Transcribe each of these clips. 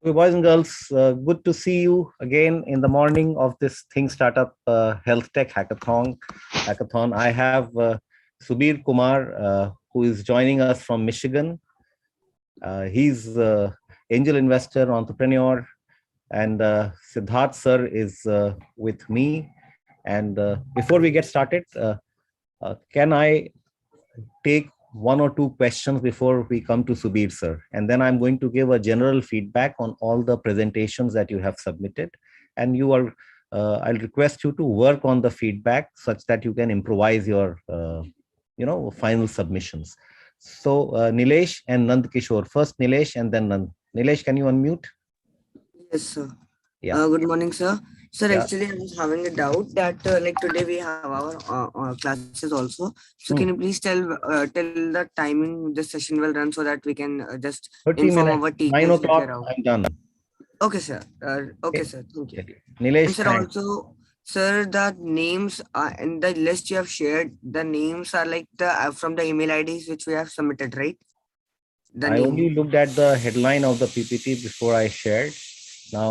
Okay, boys and girls, good to see you again in the morning of this ThinkStartup HealthTech Hackathon. I have Subir Kumar, who is joining us from Michigan. He's angel investor, entrepreneur, and Siddharth sir is with me. And before we get started, can I take one or two questions before we come to Subir sir, and then I'm going to give a general feedback on all the presentations that you have submitted, and I'll request you to work on the feedback such that you can improvise your final submissions. So Nilesh and Nand Kishore, first Nilesh and then Nand. Nilesh, can you unmute? Yes, sir. Yeah. Good morning, sir. Sir, Yeah. actually, I was having a doubt that like today we have our classes also. So can you Hmm. please tell the timing the session will run so that we can just 30 inform minutes, our 9 teachers that we o'clock, are out. I'm done. Okay, sir. Okay, Okay. sir. Thank you. Okay. And Nilesh, sir, thanks. also, sir, the names in the list you have shared, the names are like the from the email IDs which we have submitted, right? The I only name. looked at the headline of the PPT before I shared. Now,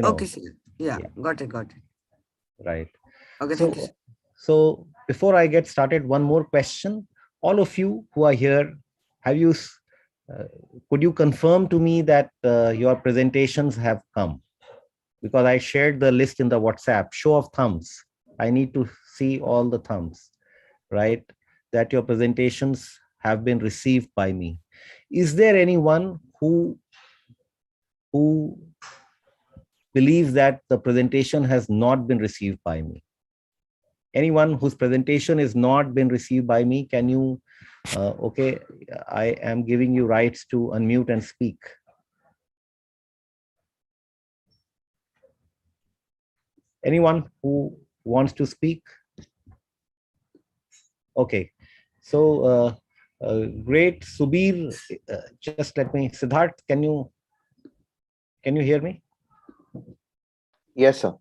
Okay, sir. Yeah, yeah, got it, got it. right. Okay, thank you, So, sir. so before I get started, one more question. All of you who are here, have you, uh, could you confirm to me that your presentations have come? Because I shared the list in the WhatsApp. Show of thumbs. I need to see all the thumbs, right? That your presentations have been received by me. Is there anyone who believes that the presentation has not been received by me? Anyone whose presentation is not been received by me, can you, okay, I am giving you rights to unmute and speak. Anyone who wants to speak? Okay, so great. Subir, just let me, Siddharth, can you hear me? Yes, sir.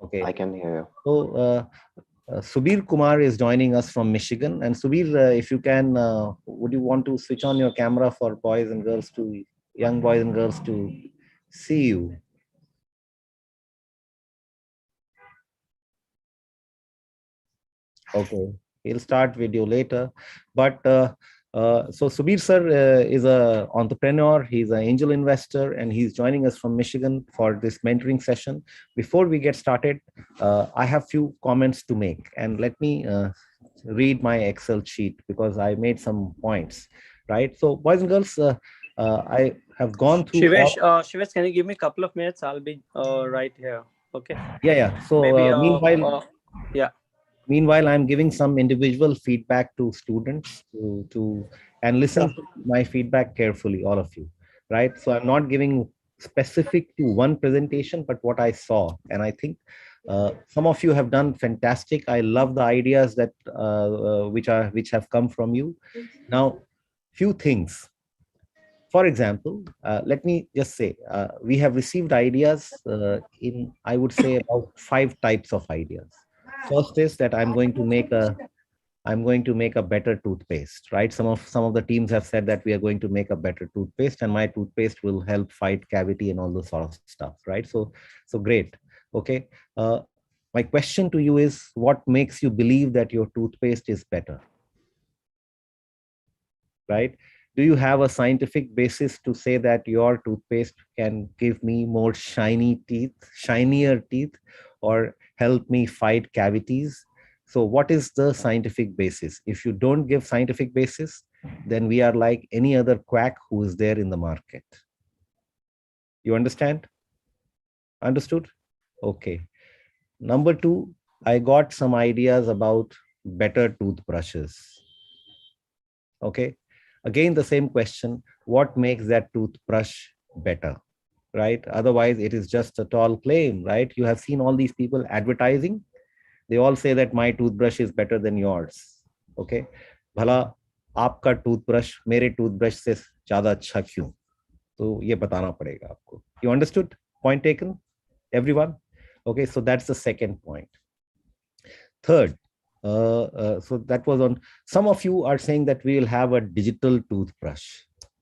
Okay, I can hear you. so Subir Kumar is joining us from Michigan. And Subir, if you can, would you want to switch on your camera for boys and girls to, young boys and girls to see you? Okay, he'll start video later. But so Subir sir is a entrepreneur. He's an angel investor, and he's joining us from Michigan for this mentoring session. Before we get started, I have few comments to make, and let me read my Excel sheet because I made some points. Right. So boys and girls, I have gone through all. Shivesh, can you give me a couple of minutes? I'll be right here. Okay. Yeah, yeah. So Maybe. Yeah. Meanwhile, I'm giving some individual feedback to students to and listen Sure. to my feedback carefully, all of you, right? So I'm not giving specific to one presentation, but what I saw. And I think some of you have done fantastic. I love the ideas that which have come from you. Now, few things. For example, let me just say, we have received ideas in, I would say, about 5 types of ideas. First is that I'm going to make a better toothpaste, right? Some of the teams have said that we are going to make a better toothpaste, and my toothpaste will help fight cavity and all those sort of stuff, right? So great. Okay. My question to you is, what makes you believe that your toothpaste is better, right? Do you have a scientific basis to say that your toothpaste can give me more shinier teeth, or help me fight cavities? So what is the scientific basis? If you don't give scientific basis, then we are like any other quack who is there in the market. You understand? Understood? Okay. Number two, I got some ideas about better toothbrushes. Okay. Again, the same question, what makes that toothbrush better, right? Otherwise, it is just a tall claim, right? You have seen all these people advertising. They all say that my toothbrush is better than yours. Okay. भला आपका toothbrush मेरे toothbrush से ज्यादा अच्छा क्यों? तो ये बताना पड़ेगा आपको. You understood? Point taken, everyone? Okay, so that's the second point. Third, so that was on, some of you are saying that we will have a digital toothbrush,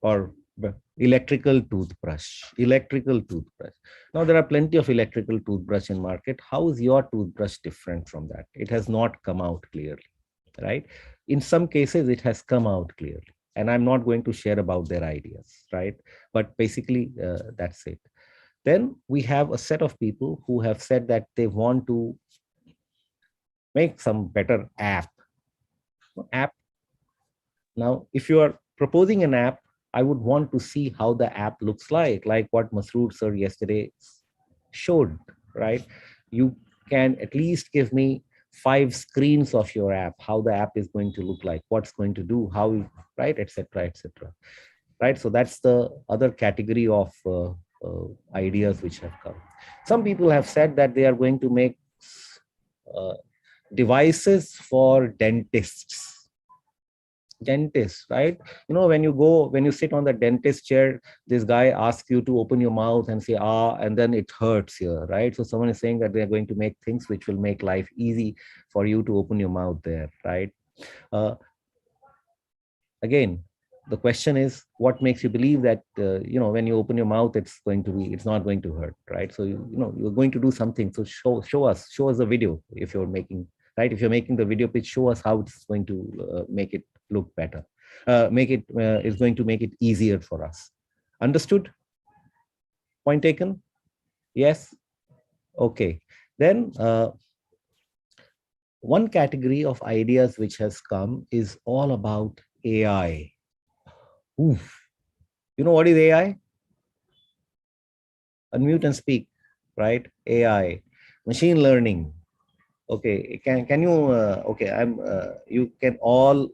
or Electrical toothbrush. Electrical toothbrush. Now there are plenty of electrical toothbrush in market. How is your toothbrush different from that? It has not come out clearly, right? In some cases, it has come out clearly, and I'm not going to share about their ideas, right? But basically, that's it. Then we have a set of people who have said that they want to make some better app. Now, if you are proposing an app, I would want to see how the app looks like what Masroor sir yesterday showed, right? You can at least give me 5 screens of your app, how the app is going to look like, what's going to do, how, right, etc., etc. Right? So that's the other category of ideas which have come. Some people have said that they are going to make devices for dentists, right? When you sit on the dentist chair, this guy asks you to open your mouth and say and then it hurts here, right? So someone is saying that they are going to make things which will make life easy for you to open your mouth there, right? Again, the question is, what makes you believe that when you open your mouth, it's not going to hurt, right? So you're going to do something. So show us a video. If you're making the video pitch, show us how it's going to make it look better, is going to make it easier for us. Understood? Point taken? Yes. Okay. Then one category of ideas which has come is all about AI. Oof. You know what is AI? Unmute and speak, right? AI, machine learning. Okay, can you? Okay, you can all.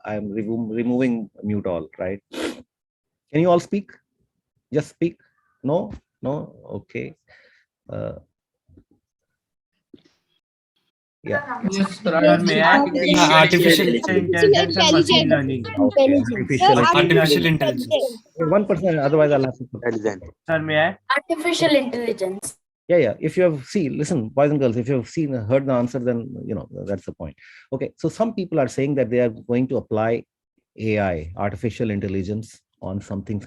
I'm removing mute all, right? Can you all speak? Just speak. No. Okay. Yeah. Yes, sir. Yes, May I? artificial Intelligence and machine learning. Okay. artificial intelligence. 1%. Otherwise, I'll have to. Sir, may I? Artificial intelligence. Yeah. If you have listen, boys and girls, if you have heard the answer, then that's the point. Okay. So some people are saying that they are going to apply AI, artificial intelligence, on something,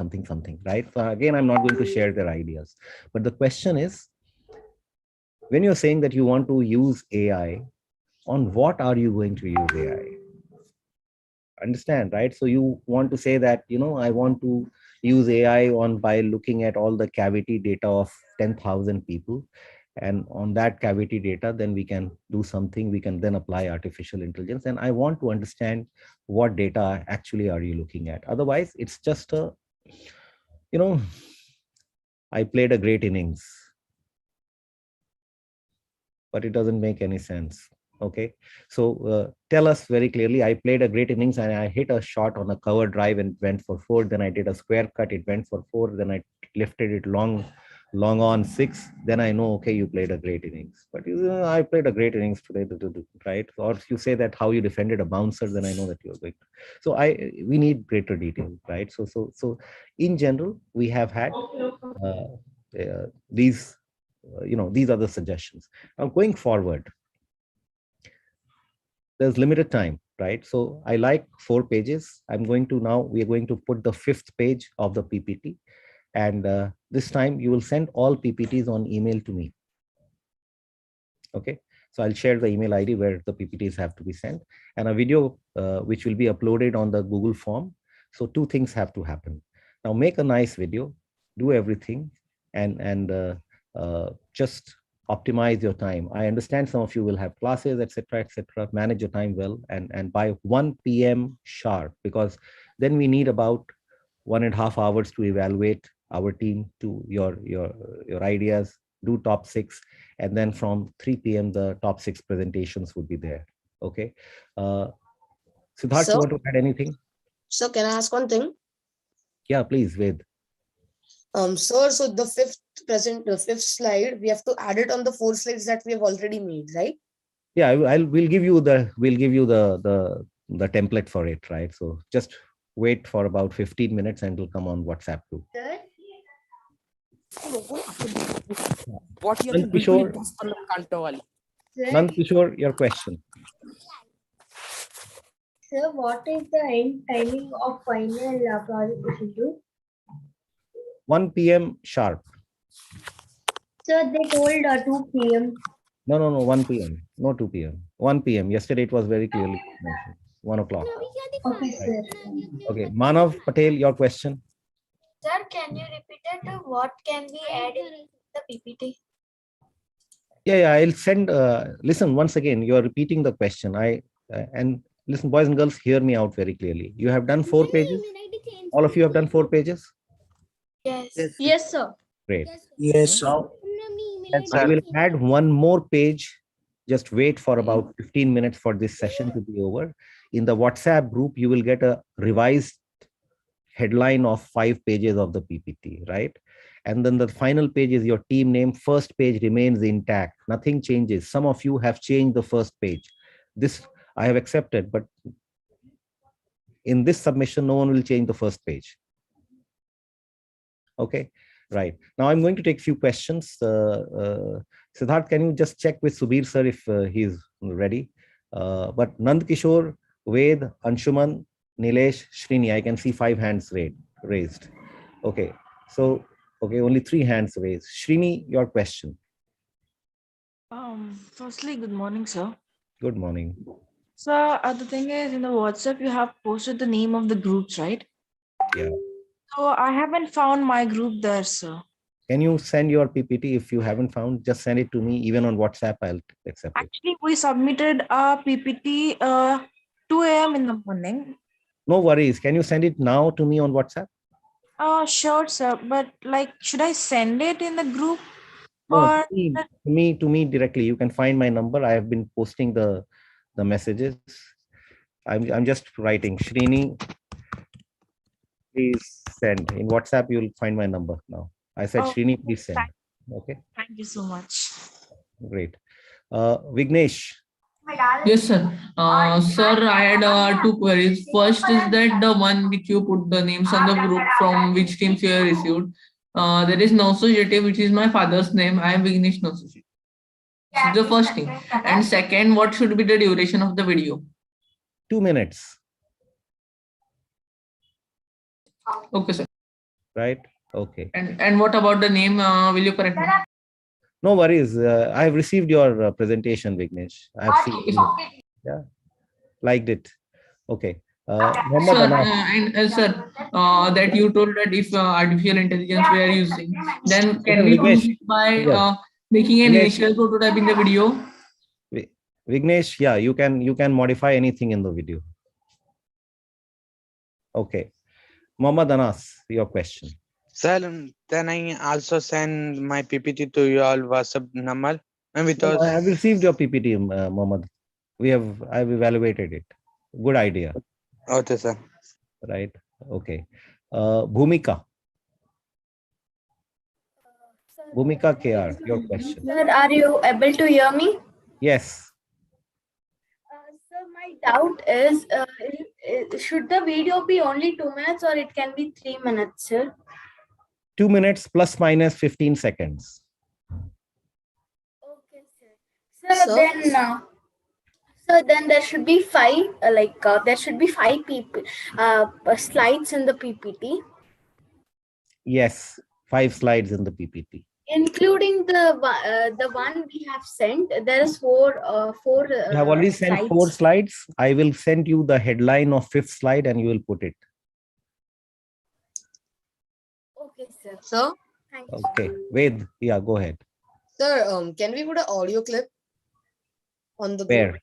right? So again, I'm not going to share their ideas. But the question is, when you're saying that you want to use AI, on what are you going to use AI? Understand, right? So you want to say that, I want to use AI by looking at all the cavity data of 10,000 people. And on that cavity data, then we can do something. We can then apply artificial intelligence. And I want to understand what data actually are you looking at. Otherwise, it's just I played a great innings, but it doesn't make any sense. Okay, so tell us very clearly. I played a great innings and I hit a shot on a cover drive and went for 4. Then I did a square cut, it went for 4. Then I lifted it long on 6. Then I know, okay, you played a great innings. But I played a great innings today, right? Or if you say that how you defended a bouncer, then I know that you're going. So we need greater detail, right? So in general, we have had these these are the suggestions. Now going forward, there's limited time, right? So I like 4 pages. We are going to put the 5th page of the PPT. And this time you will send all PPTs on email to me. Okay. So I'll share the email ID where the PPTs have to be sent, and a video which will be uploaded on the Google form. So 2 things have to happen. Now make a nice video, do everything, and just optimize your time. I understand some of you will have classes, etc. Manage your time well, and by 1 p.m. sharp, because then we need about 1.5 hours to evaluate our team to your ideas, do top 6, and then from 3 p.m. the top 6 presentations would be there. Okay. Siddharth, Sir? you want to add anything? So can I ask one thing? Yeah, please, Ved. Sir, so the 5th slide, we have to add it on the 4 slides that we have already made, right? Yeah, we'll give you the template for it, right? So just wait for about 15 minutes and it'll come on WhatsApp too. Nand Kishore, your question. Sir, what is the end timing of final project issue? 1 p.m. sharp. Sir, they told 2 p.m. No, 1 p.m. No 2 p.m. 1 p.m. Yesterday it was very clearly mentioned. 1 o'clock. Okay, Right. sir. Okay. Manav Patel, your question. Sir, can you repeat it? What can we add in the PPT? Yeah, I'll send. Listen, once again, you're repeating the question. And listen, boys and girls, hear me out very clearly. You have done 4 pages. All of you have done 4 pages. Yes. Yes, sir. Great. Yes, sir. Now Yes, I sir. will add one more page. Just wait for about 15 minutes for this session to be over. In the WhatsApp group, you will get a revised headline of 5 pages of the PPT, right? And then the final page is your team name. First page remains intact. Nothing changes. Some of you have changed the first page. This I have accepted, but in this submission, no one will change the first page. Okay, right. Now I'm going to take a few questions. Siddharth, can you just check with Subir sir if he's ready? But Nand Kishore, Ved, Anshuman, Nilesh, Srini, I can see 5 hands raised. Okay, so, okay, only 3 hands raised. Srini, your question. Firstly, good morning, sir. Good morning. So the thing is, in the WhatsApp, you have posted the name of the groups, right? Yeah. So I haven't found my group there, sir. Can you send your PPT if you haven't found? Just send it to me. Even on WhatsApp, I'll accept it. Actually, we submitted a PPT 2 a.m. in the morning. No worries. Can you send it now to me on WhatsApp? Sure, sir. But like, should I send it in the group? No, Or to me directly. You can find my number. I have been posting the messages. I'm just writing. Srini, please send. In WhatsApp, you'll find my number now. I said, Srini, please send. Okay. Thank you so much. Great. Vignesh. Yes, sir. Sir, I had 2 queries. First is that the one which you put the names on the group from which teams you have received. There is Nauso Jete, which is my father's name. I am Vignesh Nauso Jete. This is the first thing. And second, what should be the duration of the video? 2 minutes. Okay, sir. Right. Okay. And what about the name? Will you correct me? No worries. I have received your presentation, Vignesh. I have seen it. Yeah. Liked it. Okay. Sir, sir, that you told that if artificial intelligence we are using, then can we use it by making an initial prototype in the video? Vignesh, yeah, you can modify anything in the video. Okay. Mohammad Anas, your question. Sir, then I also send my PPT to your WhatsApp number. And No, I have received your PPT, Mohammad. I've evaluated it. Good idea. Okay, sir. Right. Okay. Bhumika. Bhumika KR, your question. Sir, are you able to hear me? Yes. So my doubt is, should the video be only 2 minutes or it can be 3 minutes, sir? 2 minutes plus minus 15 seconds. Okay, sir. So then there should be 5, there should be 5 people, slides in the PPT. Yes, 5 slides in the PPT. Including the one we have sent, there is 4. You have already sent slides. 4 slides. I will send you the headline of 5th slide and you will put it. Okay, sir. Sir? Thank you. Okay. Ved, yeah, go ahead. Sir, can we put an audio clip on the Where? group?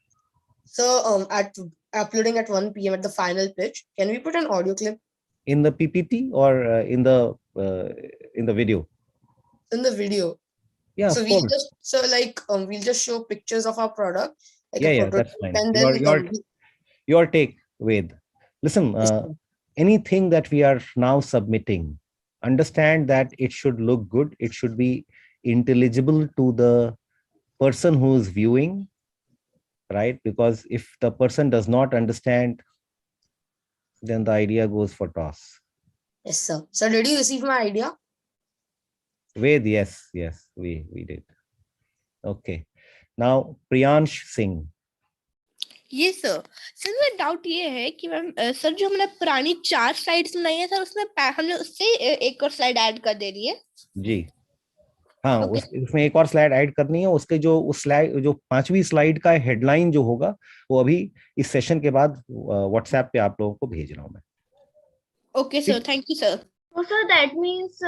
So at uploading at 1 p.m. at the final pitch, can we put an audio clip? In the PPT or in the video? In the video. Yeah, so of we'll course. we'll just show pictures of our product, like Yeah, a yeah, prototype, that's fine. and then Your take, Ved. Listen, anything that we are now submitting, understand that it should look good. It should be intelligible to the person who is viewing, right? Because if the person does not understand, then the idea goes for toss. Yes, sir. So did you receive my idea? Ved, yes, we did. Okay. Now, Priyansh Singh. ये sir मेरा doubt ये है कि ma'am sir जो हमने पुरानी 4 slides बनाई है सर उसमें हमने उससे एक और स्लाइड ऐड कर दे रही है। जी हाँ, ओके उसमें एक और स्लाइड ऐड करनी है। उसके जो उस स्लाइड जो 5वीं स्लाइड का हेडलाइन जो होगा वो अभी इस सेशन के बाद व्हाट्सएप पे आप लोगों को भेज रहा हूँ मैं। Okay sir, thank you sir. So sir, that means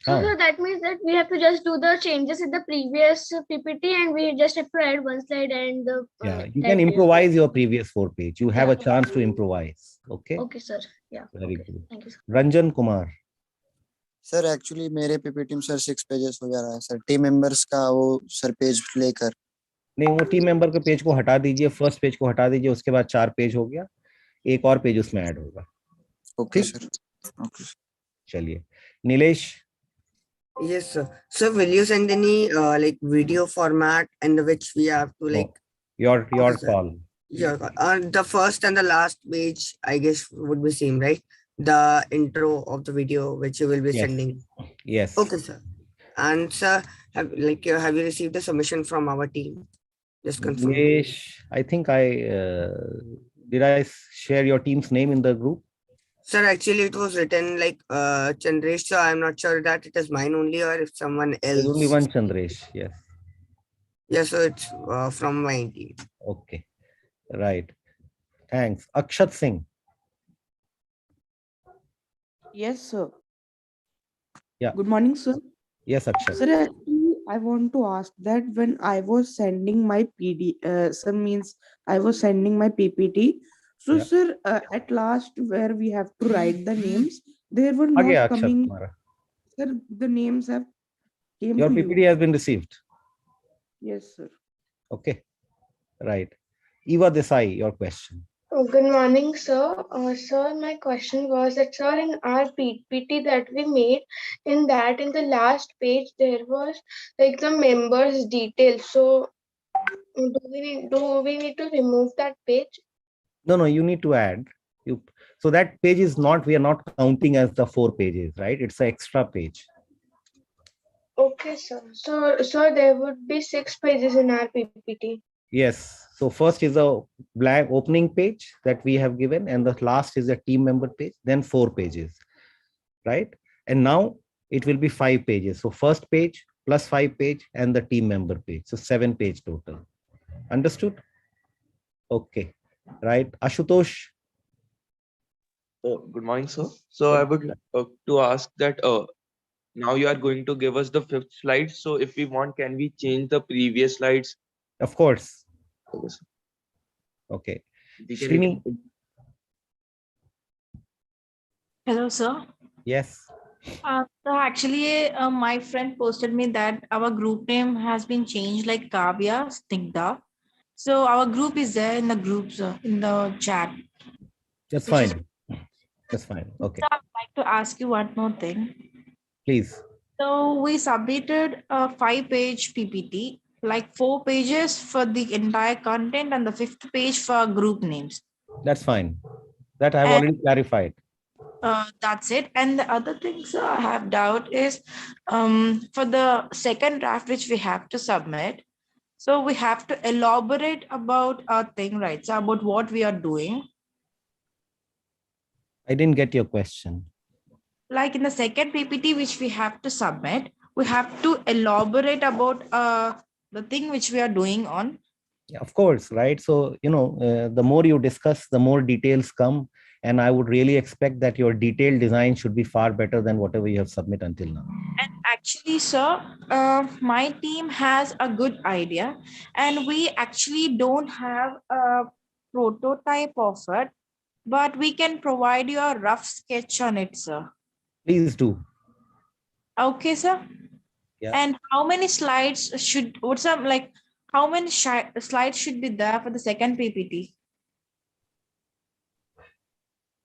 हाँ that means that we have to just do the changes in the previous PPT and we just have to add one slide and yeah, you that can way. improvise your previous 4 page. You have Yeah. a chance to improvise. Okay, Okay sir, yeah. very Okay. good. Thank you sir. Ranjan Kumar. Sir actually मेरे PPT में sir 6 pages हो जा रहा है sir, team members का वो sir page लेकर। नहीं, वो टीम मेंबर के पेज को हटा दीजिए, फर्स्ट पेज को हटा दीजिए, उसके बाद 4 पेज हो गया, एक और पेज उसमें ऐड होगा। ओके ठीक, सर, ओके सर। चलिए Nilesh. Yes, sir. So will you send any like video format and which we have to like your Okay, sir. call. Yeah, the first and the last page, I guess, would be same, right? The intro of the video which you will be Yes. sending. Yes. Okay, sir. And sir, have you received a submission from our team? Just confirm. Nilesh, I think did I share your team's name in the group? Sir, actually it was written like Chandresh, so I'm not sure that it is mine only or if someone else. There's only one Chandresh. Yes. Yes, so it's from my team. Okay. Right. Thanks. Akshat Singh. Yes, sir. Yeah. Good morning, sir. Yes, Akshat. Sir, actually, I want to ask that when I was sending my I was sending my PPT. So, Yeah. sir, at last, where we have to write the names, they were Okay, not Akshat coming. Kumar. Sir, the names have came Your to PPT you. has been received. Yes, sir. Okay. Right. Eva Desai, your question. Oh, good morning, sir. Sir, my question was that, sir, in our PPT that we made, in the last page, there was like the members' details. So, do we need to remove that page? No, you need to add. So that page is not, we are not counting as the 4 pages, right? It's an extra page. Okay, sir. So there would be 6 pages in our PPT. Yes. So first is a blank opening page that we have given, and the last is a team member page, then 4 pages, right? And now it will be 5 pages. So first page plus 5 page and the team member page. So 7 page total. Understood? Okay. Right. Ashutosh. Good morning, sir. So I would like to ask that now you are going to give us the 5th slide. So if we want, can we change the previous slides? Of course. Okay, sir. Okay. We can Srini. Hello, sir. Yes. So actually, my friend posted me that our group name has been changed like Kavya Snigdha. So our group is there in the groups in the chat. That's fine. That's fine. Okay. So I'd like to ask you one more thing. Please. So we submitted a 5-page PPT, like 4 pages for the entire content and the 5th page for group names. That's fine. That I've And already clarified. that's it. And the other things I have doubt is for the second draft which we have to submit. So we have to elaborate about our thing, right? So about what we are doing. I didn't get your question. Like in the second PPT which we have to submit, we have to elaborate about the thing which we are doing on. Of course, right? So, the more you discuss, the more details come. And I would really expect that your detailed design should be far better than whatever you have submitted until now. And actually, sir, my team has a good idea. And we actually don't have a prototype of it, but we can provide you a rough sketch on it, sir. Please do. Okay, sir. Yeah. And how many slides how many slides should be there for the second PPT?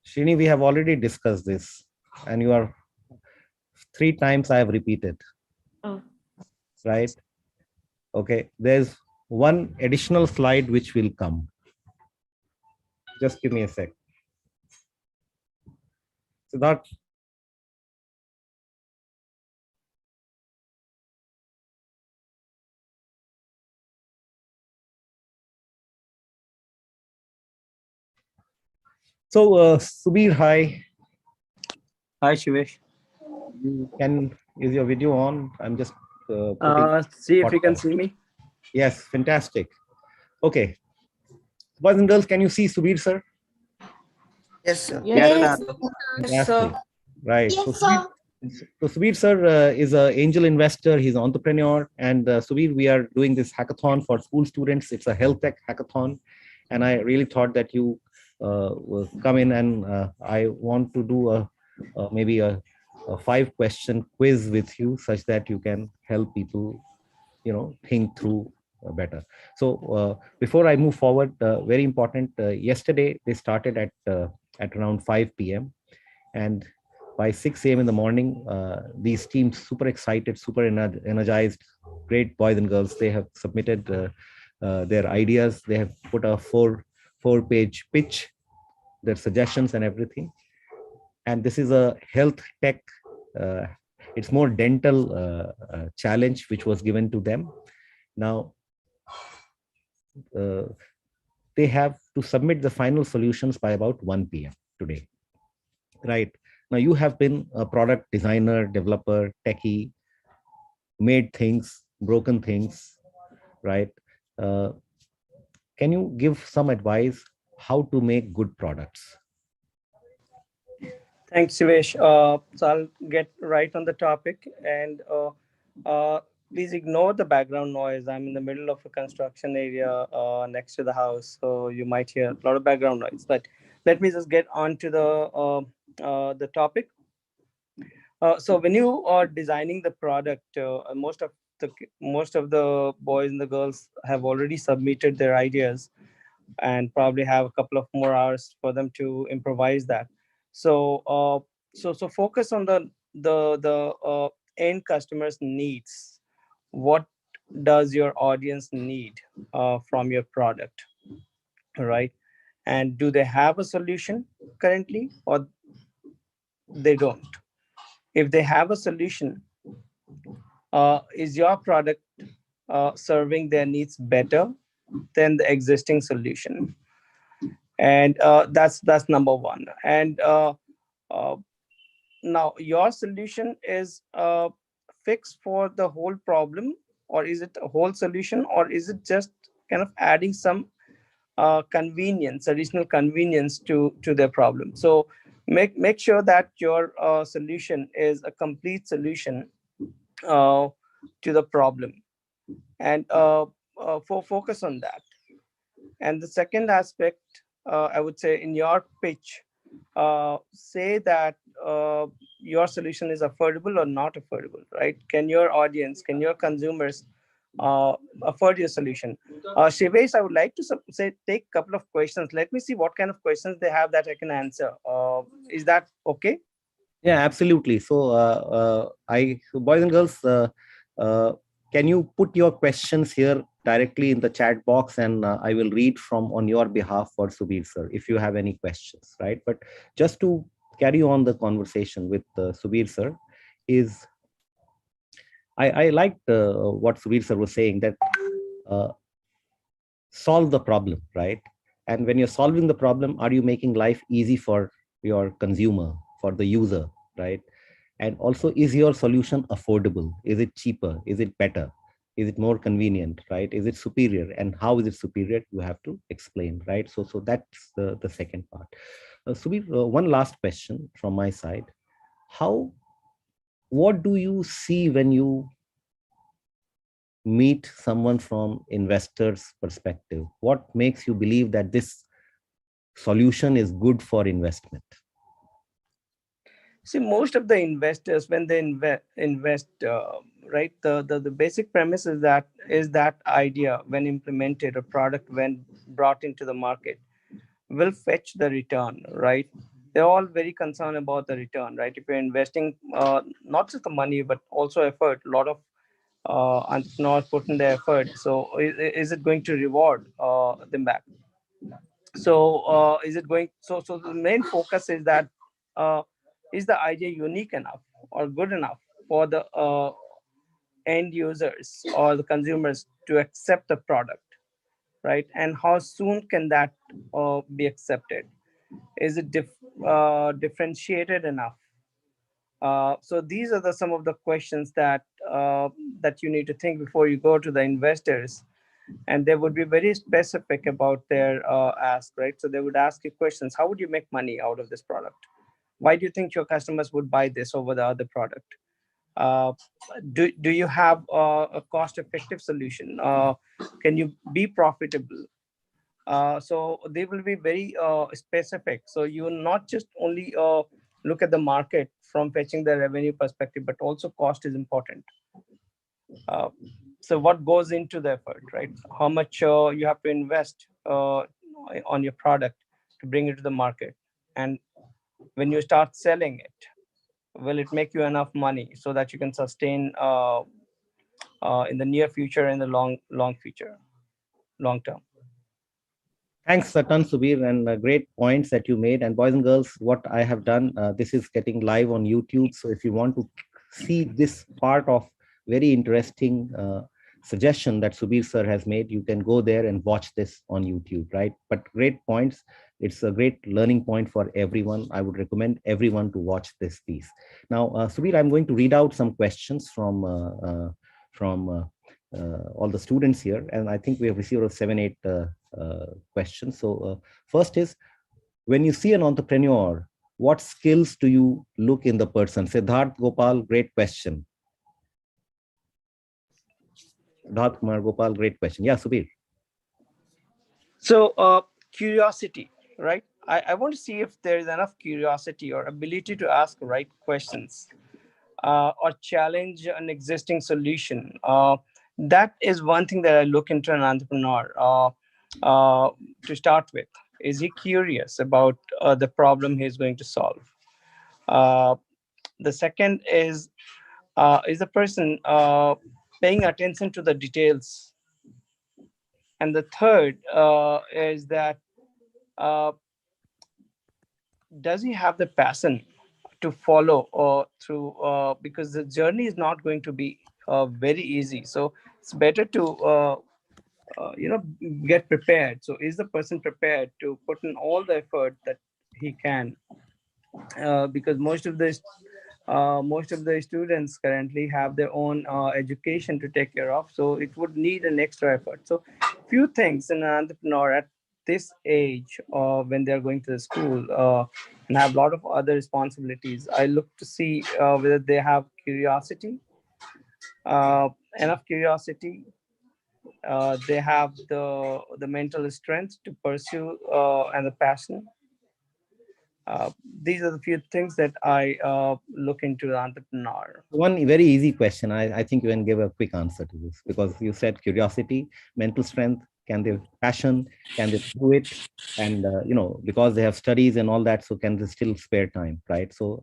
Srini, we have already discussed this, and you are 3 times I have repeated. Oh. Right? Okay. There's one additional slide which will come. Just give me a sec. So that So, Subir, hi. Hi, Shivesh. Is your video on? I'm just putting. See if you can see me. Yes, fantastic. Okay, boys and girls, can you see Subir, sir? Yes, sir. Yes. Fantastic. Right. So Subir sir is an angel investor. He's an entrepreneur. And Subir, we are doing this hackathon for school students. It's a health tech hackathon. And I really thought that you will come in, and I want to do maybe a 5-question quiz with you, such that you can help people, think through better. So before I move forward, very important, yesterday they started at around 5 p.m. and by 6 a.m. in the morning, these teams, super excited, super energized, great boys and girls, they have submitted their ideas. They have put a four-page pitch, their suggestions and everything. And this is a health tech, uh, it's more dental challenge which was given to them. Now, they have to submit the final solutions by about 1 p.m. today. Right. Now, you have been a product designer, developer, techie, made things, broken things, right? Uh, can you give some advice how to make good products? Thanks, Shivesh. So I'll get right on the topic, and please ignore the background noise. I'm in the middle of a construction area next to the house, so you might hear a lot of background noise. But let me just get on to the topic. So when you are designing the product, most of the boys and the girls have already submitted their ideas, and probably have a couple of more hours for them to improvise that. So so focus on the end customer's needs. What does your audience need from your product, right? And do they have a solution currently, or they don't? If they have a solution, is your product serving their needs better than the existing solution? And that's number one. And uh, now your solution is fixed for the whole problem, or is it a whole solution, or is it just kind of adding some convenience, additional convenience to their problem? So make sure that your solution is a complete solution uh, to the problem, and focus on that. And the second aspect, I would say, in your pitch, say that your solution is affordable or not affordable, right? Can your audience, can your consumers afford your solution? Shivesh, I would like to say take a couple of questions. Let me see what kind of questions they have that I can answer. Is that okay? Yeah, absolutely. So, so boys and girls, uh, can you put your questions here directly in the chat box, and I will read from on your behalf for Subir sir if you have any questions, right? But just to carry on the conversation with Subir sir, is I liked what Subir sir was saying, that uh, solve the problem, right? And when you're solving the problem, are you making life easy for your consumer, for the user, right? And also, is your solution affordable? Is it cheaper? Is it better? Is it more convenient, right? Is it superior? And how is it superior? You have to explain, right? So that's the second part. Subir, one last question from my side. What do you see when you meet someone from investors' perspective? What makes you believe that this solution is good for investment? See, most of the investors, when they invest, right, the basic premise is that idea, when implemented, a product when brought into the market, will fetch the return, right? They're all very concerned about the return, right? If you're investing not just the money but also effort, a lot of entrepreneurs put in their effort. So is it going to reward them back? So is it going? So the main focus is that uh, is the idea unique enough or good enough for the end users or the consumers to accept the product, right? And how soon can that be accepted? Is it differentiated enough? So these are some of the questions that that you need to think before you go to the investors, and they would be very specific about their ask, right? So they would ask you questions: how would you make money out of this product? Why do you think your customers would buy this over the other product? Do you have a cost-effective solution? Can you be profitable? So they will be very specific. So you will not just only look at the market from fetching the revenue perspective, but also cost is important. So what goes into the effort, right? How much you have to invest on your product to bring it to the market, and when you start selling it, will it make you enough money so that you can sustain in the near future and the long future, long term? Thanks a ton, Subir, and great points that you made. And boys and girls, what I have done, this is getting live on YouTube. So if you want to see this part of very interesting suggestion that Subir sir has made, you can go there and watch this on YouTube, right? But great points. It's a great learning point for everyone. I would recommend everyone to watch this piece. Now, Subir, I'm going to read out some questions from all the students here, and I think we have received 7-8 questions. So first is, when you see an entrepreneur, what skills do you look in the person? Siddharth Gopal, great question. Siddharth Kumar Gopal, great question. Yeah, Subir. So curiosity, right? I want to see if there is enough curiosity or ability to ask right questions or challenge an existing solution. That is one thing that I look into an entrepreneur to start with. Is he curious about the problem he's going to solve? The second is the person paying attention to the details? And the third is that does he have the passion to follow through, because the journey is not going to be very easy. So it's better to get prepared. So is the person prepared to put in all the effort that he can? Because most of the students currently have their own education to take care of, so it would need an extra effort. So few things in an entrepreneur at this age, when they're going to the school and have a lot of other responsibilities, I look to see whether they have curiosity, enough curiosity. They have the mental strength to pursue and the passion. These are the few things that I look into the entrepreneur. One very easy question. I think you can give a quick answer to this, because you said curiosity, mental strength, can they passion, can they do it? And, because they have studies and all that, so can they still spare time, right? So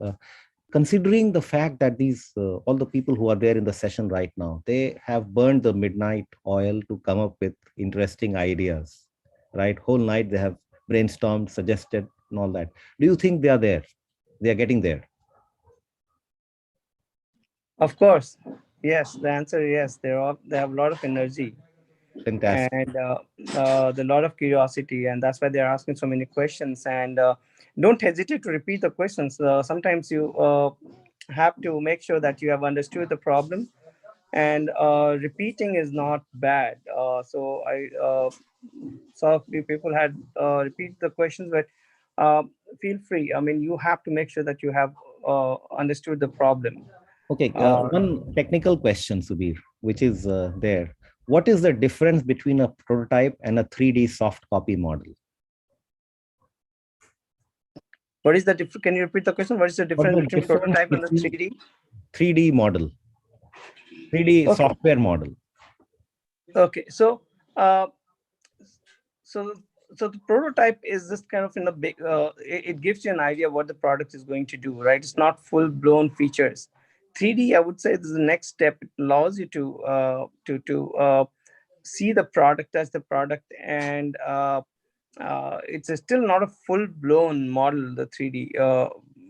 considering the fact that these, all the people who are there in the session right now, they have burned the midnight oil to come up with interesting ideas, right? Whole night they have brainstormed, suggested, and all that. Do you think they are there? They are getting there? Of course, yes. The answer is yes. They have a lot of energy. Fantastic. And a lot of curiosity, and that's why they're asking so many questions. And don't hesitate to repeat the questions. Sometimes you have to make sure that you have understood the problem, and repeating is not bad. So I saw a few people had repeat the questions, but feel free. I mean, you have to make sure that you have understood the problem. Okay, one technical question, Subir, which is there. What is the difference between a prototype and a 3D soft copy model? What is the difference? Can you repeat the question? What is the difference between prototype and the 3D? 3D model, 3D Okay. software model. Okay, so so the prototype is just kind of in a big. It gives you an idea what the product is going to do, right? It's not full blown features. 3D, I would say, this is the next step. It allows you to see the product as the product, and it's still not a full blown model. The 3D,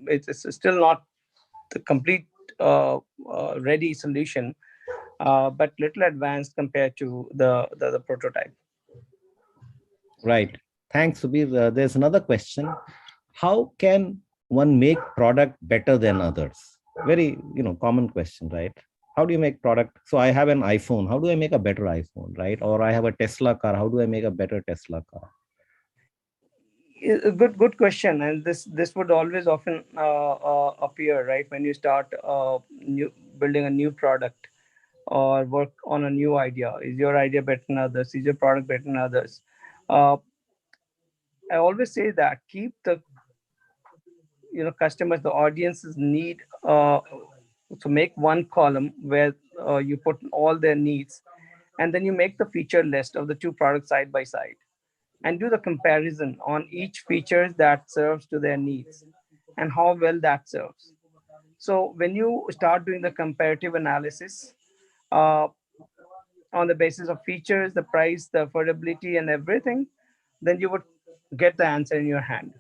it's still not the complete ready solution, but little advanced compared to the prototype. Right. Thanks, Subir. There's another question. how can one make product better than others? Very, common question, right? How do you make product? So I have an iPhone. How do I make a better iPhone, right? Or I have a Tesla car. How do I make a better Tesla car? A good question, and this would always often appear, right, when you start building a new product or work on a new idea. Is your idea better than others? Is your product better than others? uh, I always say that keep the customers, the audience's need, to make one column where you put all their needs, and then you make the feature list of the two products side by side and do the comparison on each feature that serves to their needs and how well that serves. So when you start doing the comparative analysis uh, on the basis of features, the price, the affordability, and everything, then you would get the answer in your hand.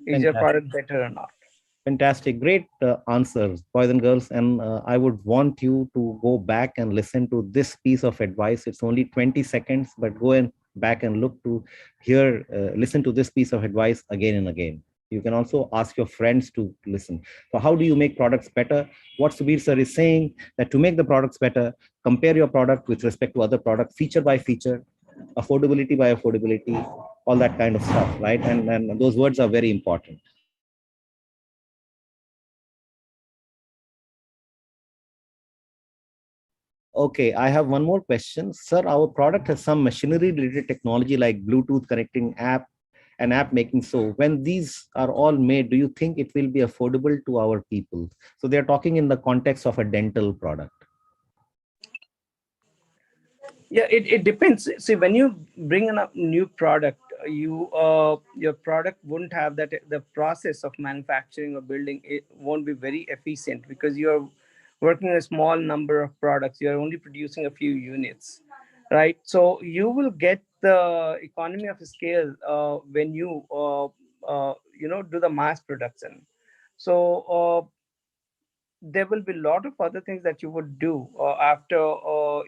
Is your Fantastic. product better or not? Fantastic. Great answers, boys and girls. And I would want you to go back and listen to this piece of advice. It's only 20 seconds, but go and back and look to hear, listen to this piece of advice again and again. You can also ask your friends to listen. So how do you make products better? What Subir sir is saying, that to make the products better, compare your product with respect to other products, feature by feature, affordability by affordability, all that kind of stuff, right? And those words are very important. Okay, I have one more question. Sir, our product has some machinery related technology like Bluetooth connecting app and app making. So when these are all made, do you think it will be affordable to our people? So they're talking in the context of a dental product. Yeah, it depends. See, when you bring in a new product, your product wouldn't have that. The process of manufacturing or building it won't be very efficient because you're working a small number of products. You're only producing a few units, right? So you will get the economy of scale when you do the mass production. So there will be a lot of other things that you would do after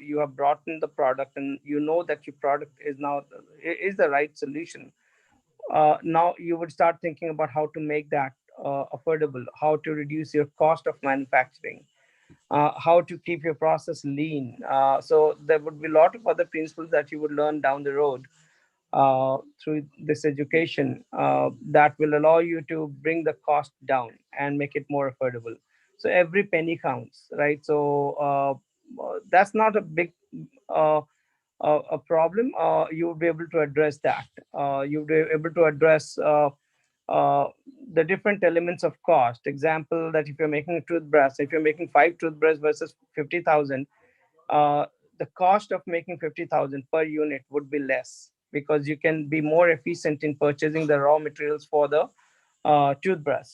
you have brought in the product and you know that your product is now is the right solution. Now you would start thinking about how to make that affordable, how to reduce your cost of manufacturing, how to keep your process lean. So there would be a lot of other principles that you would learn down the road through this education that will allow you to bring the cost down and make it more affordable. So every penny counts, right? So that's not a big a problem. You will be able to address that. You'll be able to address uh, the different elements of cost. Example, that if you're making a toothbrush, if you're making 5 toothbrushes versus 50,000, uh, the cost of making 50,000 per unit would be less because you can be more efficient in purchasing the raw materials for the toothbrush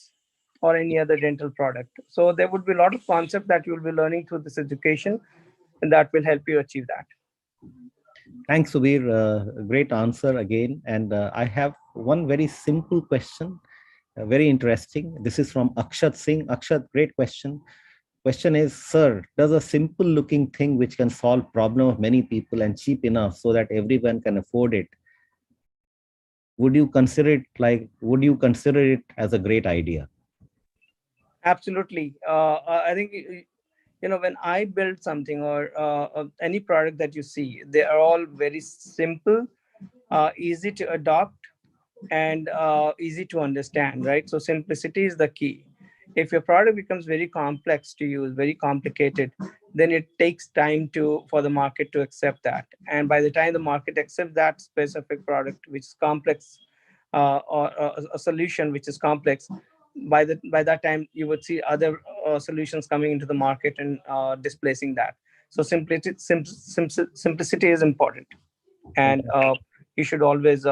or any other dental product. So there would be a lot of concept that you'll be learning through this education, and that will help you achieve that. Thanks, Subir. Great answer again. And I have one very simple question, very interesting. This is from Akshat Singh. Akshat, great question. Question is, sir, does a simple looking thing which can solve problem of many people and cheap enough so that everyone can afford it, would you consider it as a great idea? Absolutely. I think when I build something or any product that you see, they are all very simple, easy to adopt, and easy to understand, right? So simplicity is the key. If your product becomes very complex to use, very complicated, then it takes time for the market to accept that. And by the time the market accepts that specific product, which is complex, or a solution which is complex, by that time you would see other solutions coming into the market and displacing that. So simplicity is important, and you should always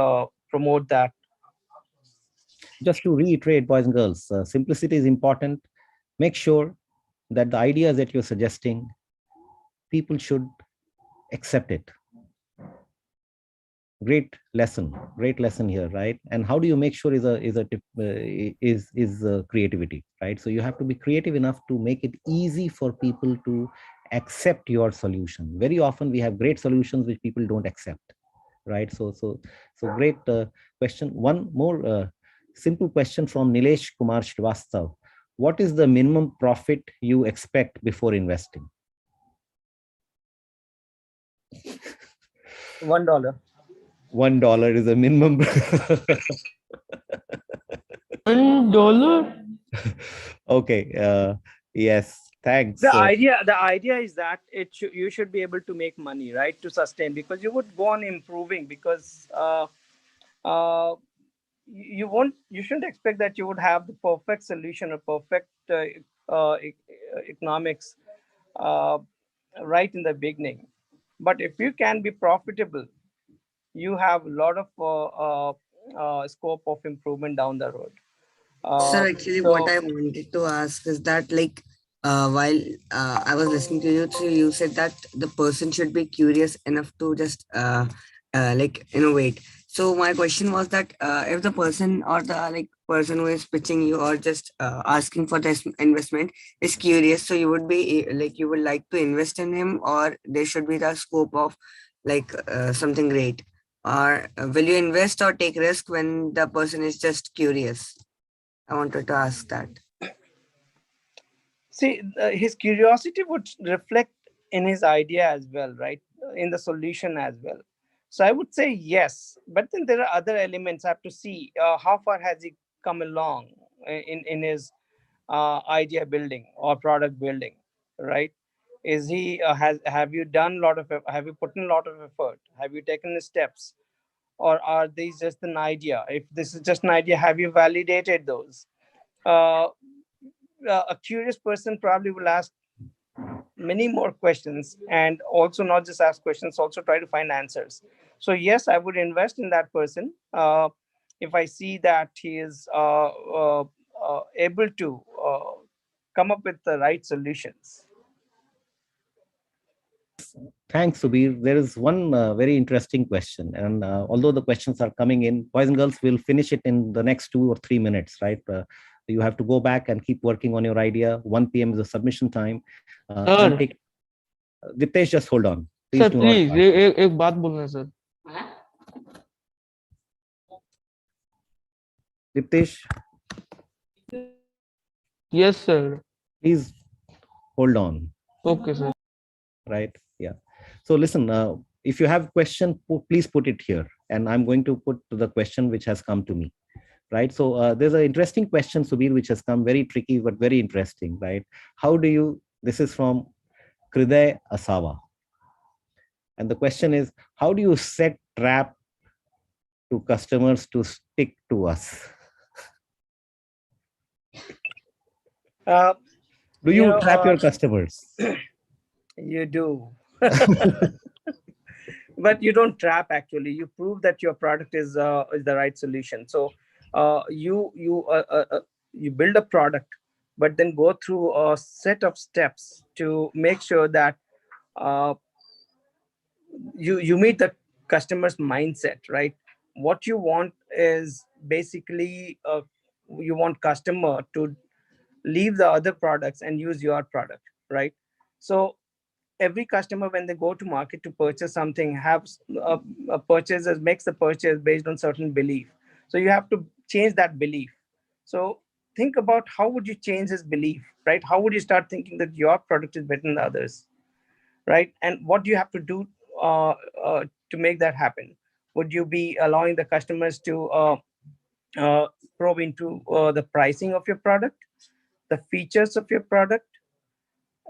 promote that. Just to reiterate, boys and girls, simplicity is important. Make sure that the ideas that you're suggesting, people should accept it. Great lesson here, right? And how do you make sure is a tip, is creativity, right? So you have to be creative enough to make it easy for people to accept your solution. Very often we have great solutions which people don't accept, right? So great question. One more simple question from Nilesh Kumar Srivastav. What is the minimum profit you expect before investing? $1. $1 is a minimum. $1? Okay. Yes. Thanks. The idea is that you should be able to make money, right, to sustain, because you would go on improving, because you shouldn't expect that you would have the perfect solution or perfect economics right in the beginning. But if you can be profitable, you have a lot of scope of improvement down the road. Sir, actually, what I wanted to ask is that, like, while I was listening to you, so you said that the person should be curious enough to just like innovate. So my question was that if the person or the like person who is pitching you or just asking for this investment is curious, so you would be like you would like to invest in him, or there should be the scope of like something great, or will you invest or take risk when the person is just curious? I wanted to ask that. See, his curiosity would reflect in his idea as well, right? In the solution as well. So I would say yes, but then there are other elements. I have to see how far has he come along in his idea building or product building, right? Is he have you done a lot of have you put in a lot of effort? Have you taken the steps, or are these just an idea? If this is just an idea, have you validated those? Uh, a curious person probably will ask many more questions, and also not just ask questions, also try to find answers. So yes, I would invest in that person if I see that he is able to come up with the right solutions. Thanks, Subir. There is one very interesting question, and although the questions are coming in, boys and girls, will finish it in the next 2 or 3 minutes, right? You have to go back and keep working on your idea. 1 p.m. is the submission time. Sir. Diptesh, just hold on. Sir, Do please, not. एक बात बोलना है, sir. Diptesh. Yes, sir. Please hold on. Okay, sir. Right. Yeah. So listen, if you have question, please put it here, and I'm going to put the question which has come to me. Right. So there's an interesting question, Subir, which has come, very tricky but very interesting. Right. How do you? This is from Kriday Asawa, and the question is, how do you set trap to customers to stick to us? Do you trap your customers? You do. But you don't trap, actually. You prove that your product is the right solution. So you build a product, but then go through a set of steps to make sure that you meet the customer's mindset, right? What you want is basically you want customer to leave the other products and use your product, right? So every customer, when they go to market to purchase something, have a purchaser makes the purchase based on certain belief. So you have to change that belief. So think about how would you change his belief, right? How would you start thinking that your product is better than the others, right? And what do you have to do to make that happen? Would you be allowing the customers to probe into the pricing of your product, the features of your product,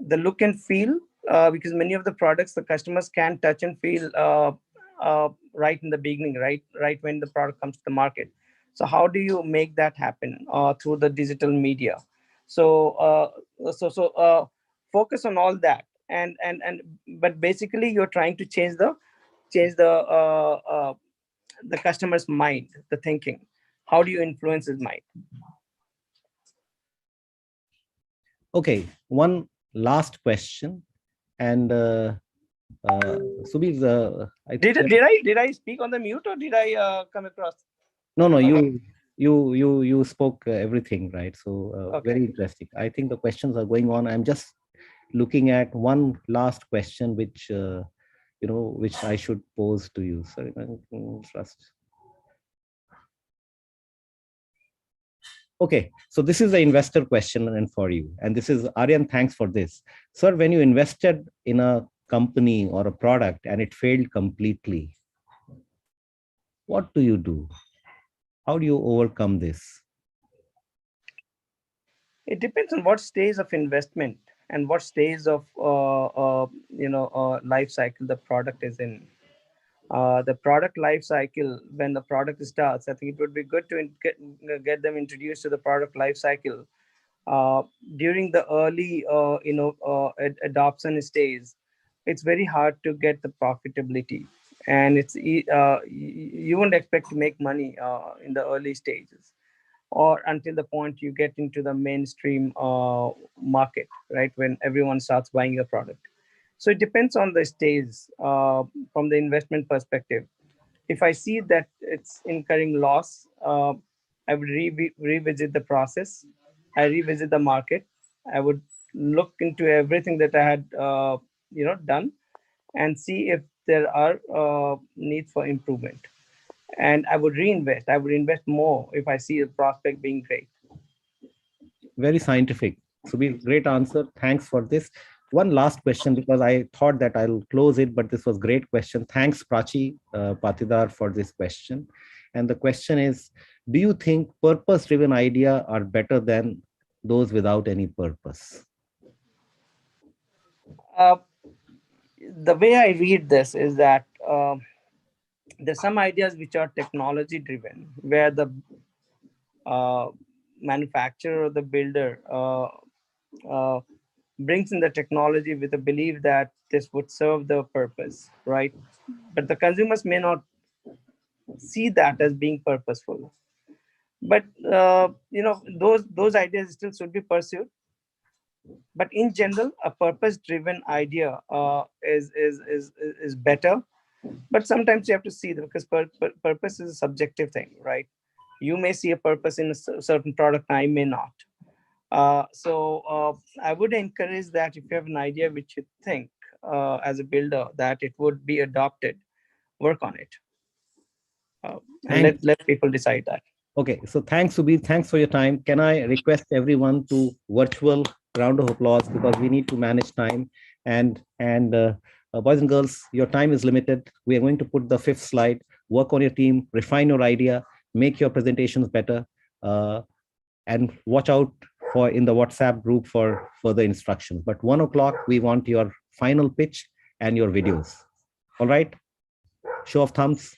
the look and feel, because many of the products the customers can touch and feel right in the beginning, right when the product comes to the market. So how do you make that happen through the digital media? So focus on all that, and but basically you're trying to change the customer's mind, the thinking. How do you influence his mind? Okay, one last question, and Subir, did I speak on the mute, or did I come across? No, Okay. you spoke everything, right? So Okay. very interesting. I think the questions are going on. I'm just looking at one last question, which which I should pose to you. Sorry, trust. Okay, so this is the investor question and for you. And this is Aryan, thanks for this. Sir, when you invested in a company or a product and it failed completely, what do you do? How do you overcome this? It depends on what stage of investment and what stage of life cycle the product is in. The product life cycle, when the product starts, I think it would be good to get them introduced to the product life cycle during the early adoption stage. It's very hard to get the profitability, and you won't expect to make money in the early stages or until the point you get into the mainstream market, right, when everyone starts buying your product. So it depends on the stage from the investment perspective. If I see that it's incurring loss, I would revisit the process. I revisit the market. I would look into everything that I had, done, and see if there are needs for improvement. And I would reinvest. I would invest more if I see the prospect being great. Very scientific. Subir, great answer. Thanks for this. One last question, because I thought that I'll close it, but this was great question. Thanks, Prachi Patidar, for this question. And the question is, do you think purpose-driven ideas are better than those without any purpose? The way I read this is that there's some ideas which are technology driven, where the manufacturer or the builder brings in the technology with a belief that this would serve the purpose, right? But the consumers may not see that as being purposeful. But those ideas still should be pursued. But in general, a purpose-driven idea is better. But sometimes you have to see them, because purpose is a subjective thing, right? You may see a purpose in a certain product, I may not. So I would encourage that if you have an idea which you think as a builder that it would be adopted, work on it. And let people decide that. Okay, so thanks, Subir. Thanks for your time. Can I request everyone to virtual round of applause, because we need to manage time. And boys and girls, your time is limited. We are going to put the 5th slide. Work on your team, refine your idea, make your presentations better, and watch out for in the WhatsApp group for further instructions. But 1 o'clock, we want your final pitch and your videos. All right? Show of thumbs.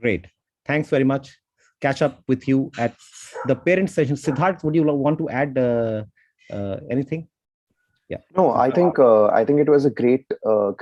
Great. Thanks very much. Catch up with you at the parent session. Siddharth, would you want to add anything? Yeah. No, I think it was a great